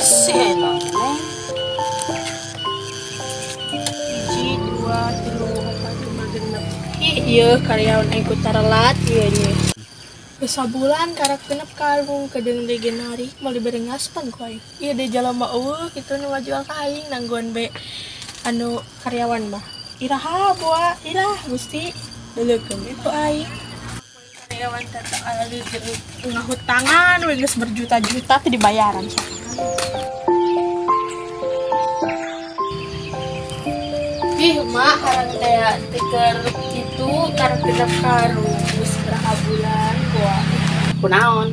Senang, Neng. 1, 2, 3, 4, 5, 6. Iya, karyawan aku tarelat iya nya. Sabulan karak genep karung kedeng degenari mau diberi ngaspan ku aing. Iya de jalema eueuh kitu nu ngajual ka aing nangguan be anu karyawan mah. Iraha boa, irah Gusti. Deulekeun itu aing. Karyawan tata ali ngahutangan we geus berjuta-juta teh dibayaran sa. Ih, mak harang teh tiker itu karep genep karung geus beraha bulan gua. Kunaon?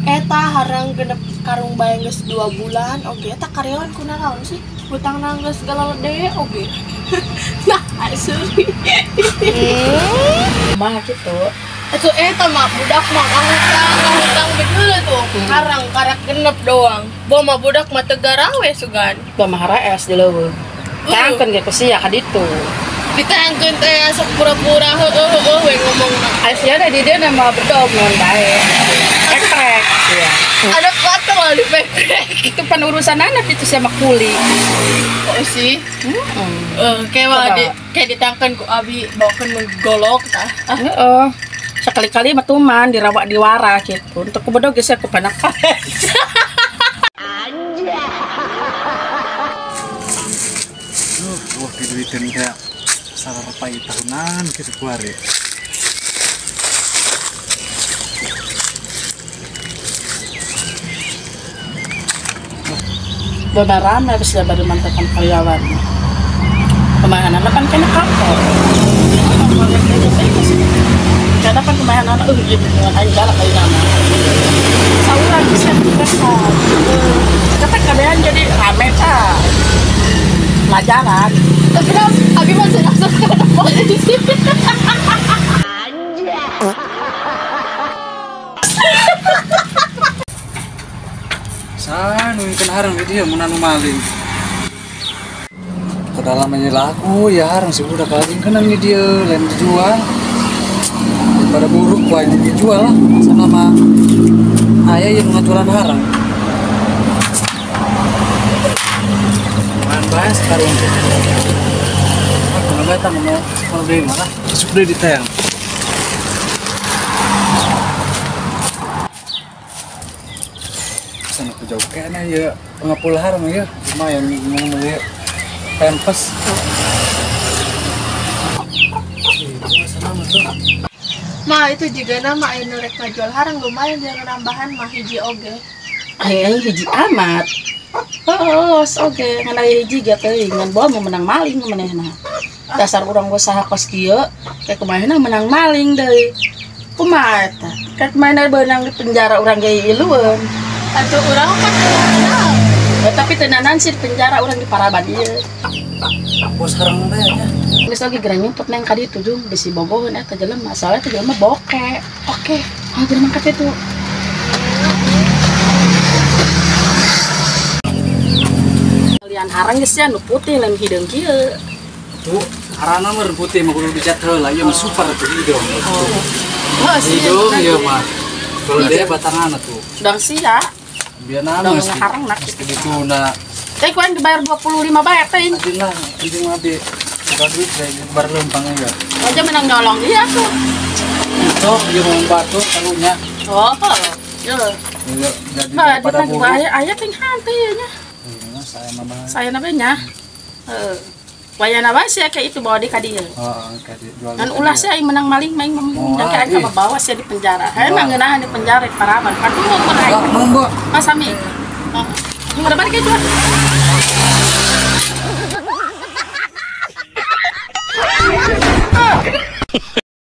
Eta harang genep karung bae geus 2 bulan oge eta karyawan kunaon sih? Hutang nang geus galalede oge. Nah, asli. Mah gitu. Itu eta mah budak mah ngahutang betul tuh. Harang karak genep doang. Bawa mah budak mah teu garawe sugan. Pamahara es di leuweung. Tangkeun ge sia ka ditu. Ditangkeun teh sok pura-pura heueuh we ngomongna. Aya da di dieu mah bedog mun bae. Ekrek. Iya. Ada kata lah di pekrek. Itu pan urusan anak itu sama kuli. Oh sih? Kayak ditangkeun ku abi bawakeun menggolok tah. Heeh. Sekali-kali mah tuman dirawak diwara gitu. Untuk kubedog geus ku panak. Wah, diduitkeun kayak sararapai tahunan gitu kuari. Beneran habis baru mantakan karyawan. Kemahanan kan kena kantor. Karena kan kemahanan gitu dengan aing galak aing nama. Saurang bisa dikasar. Kata kabehan jadi rame ta. Pelajaran. Tapi abi masih rasa kenapa di sini. Sanu kan harang dia mun anu maling. Kedalamannya laku ya harang si budak lagi kan anu dia lain dijual. Pada buruk wae dijual lah sama aya yang ngaturan harang. Man bahas karung. Aku ngabata mau problem lah. Sudah ditayang. Sana ku jauh kena ya pengapul harang ya lumayan ngomong ya pempes. Mah itu juga nama anu rek ngajual harang lumayan jangan nambahan mah hiji oge. Aing hiji amat. Oh, oke, ngan aya hiji ge teh ngan bawa mau menang maling manehna. Dasar urang usaha kos kieu, kayak kumaha menang maling deui. Kumaha eta? Kayak kumaha beunang di penjara urang ge ilueun. Atuh urang kan kenal. Tapi tenanan sih di penjara urang di Paraban ieu. Bos harang teh nya. Geus lagi gerang nyumput neng ka ditu jeung bisi bogoheun eta jelema, masalah teh jelema boke. Oke, jelema ka ditu. Kalian harang geus nya nu putih lain hideung kieu. Tuh, harana mah putih mah kudu dicat heula ieu mah super tuh hidung. Heeh sih. Hidung ieu mah. Kalau dia batanganna tuh. Dang sia. Biar nama Dang mesti harang nak dituna. Teh kuan dibayar 25 bae teh. Adina, penting mah be. Bukan duit saya bar lempang ya. Aja menang nyolong dia tuh. Itu dia mau batu karunya. Oh. Ya. Jadi Bah, pada ditang buruk. aya teh hanteu nya. Saya mama. Saya na nya. Wayana bae sia kayak itu bawa di ka dieu. Kayak jual. Kan ulah sia aing menang maling main dan kayak aing bawa sia di penjara. Emang ngeunahan di penjara di Paraman. Patuh mau meraih. Monggo. Mas Sami. Mau balik itu.